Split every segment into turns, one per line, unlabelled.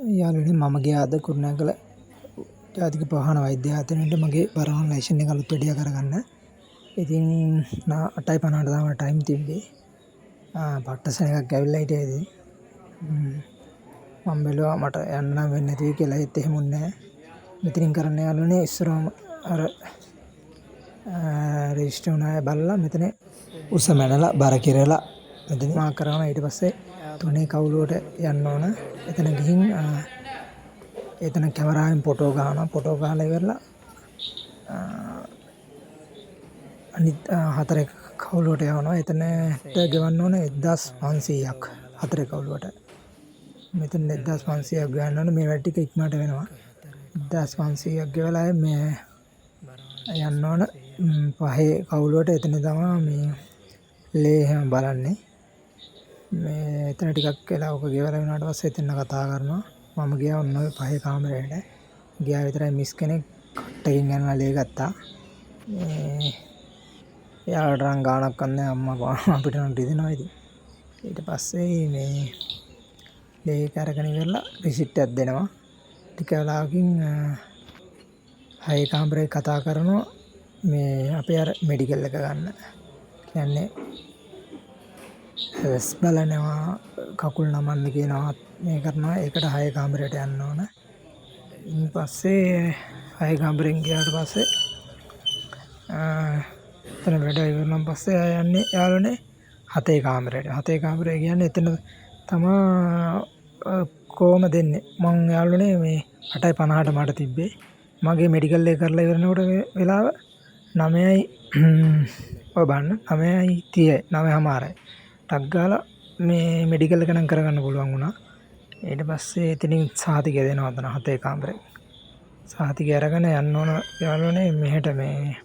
යාළුවනේ මම ගියා අද කුරුණෑගල ජාතික ප්‍රවාහන වෛද්‍යායතනයට මගේ පරණ ලයිසන් එක අලුත් වැඩියා කරගන්න. ඉතින් 8:50ට තමයි ටයිම් තිබ්බේ. පට්ටසන එකක් ඇවිල්ලා හිටියා ඉතින්. මම බැලුවා මට යන්න නම් වෙන්නේ නැති වෙයි කියලා. ඒත් එහෙම වුණේ නැහැ. මෙතනින් කරන්න යාළුවනේ ඉස්සරහම අර රෙජිස්ටර් වුණ අය බලලා මෙතන උස මැනලා බර කිරලා මෙතන මාක් කරනවා. ඊට පස්සේ තුනේ කවුලුවට යන්න ඕන. එතන ගිහින් එතන කැමරාවෙන් ෆොටෝ ගන්නවා. ෆොටෝ ගහලා ඉවරලා අනිත් හතරේ කවුලුවට යවනවා. එතනට ගෙවන්න ඕන 1500ක් හතරේ කවුලුවට. මෙතන 1500ක් ගන්න ඕන. මේ වැඩ ටික ඉක්මනට වෙනවා. 1500ක් ගෙවලා මේ යන්න ඕන පහේ කවුලුවට. එතන තමයි මේ ලේ හැම බලන්නේ. මේ එතන ටිකක් වෙලා ඔක ගෙවලා වුණාට පස්සේ එතන කතා කරනවා. මම ගියා ඔන්න ඔය පහේ කාමරේට. ගියා විතරයි මිස් කෙනෙක් කට්ටකින් යනවා ලේ ගත්තා. මේ යාළුවට නම් ගාණක් නැහැ අම්මා අපිට නම් රිදෙනවා ඉතින්. ඊට පස්සේ මේ ලේ කරගෙන ඉවරලා රිසිට් එකක් දෙනවා. ටික වෙලාවකින් හයේ කාමරේ කතා කරනවා මේ අපේ අර මෙඩිකල් එක ගන්න. කියන්නේ බලනවා කකුල් නමන්න කියනවා මේ කරනවා. ඒකට හයේ කාමරයට යන්න ඕන. ඊට පස්සේ හයේ කාමරෙන් ගියාට පස්සේ එතන වැඩ ඉවරනම් පස්සේ යන්නේ යාළුවනේ හතේ කාමරයට. හතේ කාමරය කියන්නේ එතන තමා කොහොම දෙන්නේ. මං යාළුවනේ මේ 8:50ට මට තිබ්බේ. මගේ මෙඩිකල් එක කරලා ඉවරනකොට වෙලාව 9යි ඔය බලන්න 9:30යි 9:00මාරයි. ටක් ගාලා මේ මෙඩිකල් එක නම් කරගන්න පුළුවන් වුණා. ඊට පස්සේ එතනින් සහතිකය දෙනවා අතන හතේ කාමරේ. සහතිකය අරගෙන යන්න ඕන යාළුවනේ මෙහෙට මේ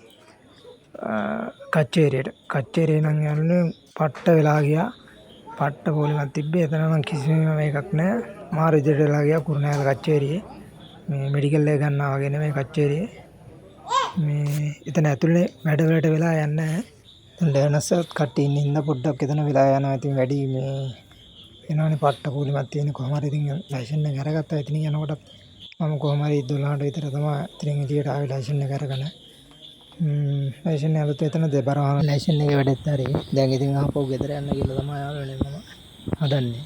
කච්චේරියට. කච්චේරිය නම් යාළුවනේ පට්ට වෙලා ගියා. පට්ට පොලිමක් තිබ්බේ. එතන නම් කිසිම එකක් නැහැ. මාර ඉදිරියට වෙලා ගියා කුරුණෑගල කච්චේරියේ. මේ මෙඩිකල් එක ගන්නවා වගේ නෙමෙයි කච්චේරියේ. මේ එතන ඇතුලේ වැඩ වලට වෙලා යන්නේ නැහැ. ලේනසත් කට්ටිය ඉන්න හින්දා පොඩ්ඩක් එතන වෙලා යනවා. ඉතින් වැඩි මේ එනවනේ පට්ට පොලිමක් තියෙන කොහම හරි ඉතින් ලයිසන් එක අරගත්තා. ඉතින් යනකොට මම කොහම හරි 12ට විතර තමයි ඉතින් එළියට ආවේ ලයිසන් එක අරගෙන. ලයිසන් එක අලුත් එතන දෙබරවම ලයිසන් එකේ වැඩෙත් හරි. දැන් ඉතින් ආපහු ගෙදර යන්න කියලා තමයි ආවනේ මම හදන්නේ.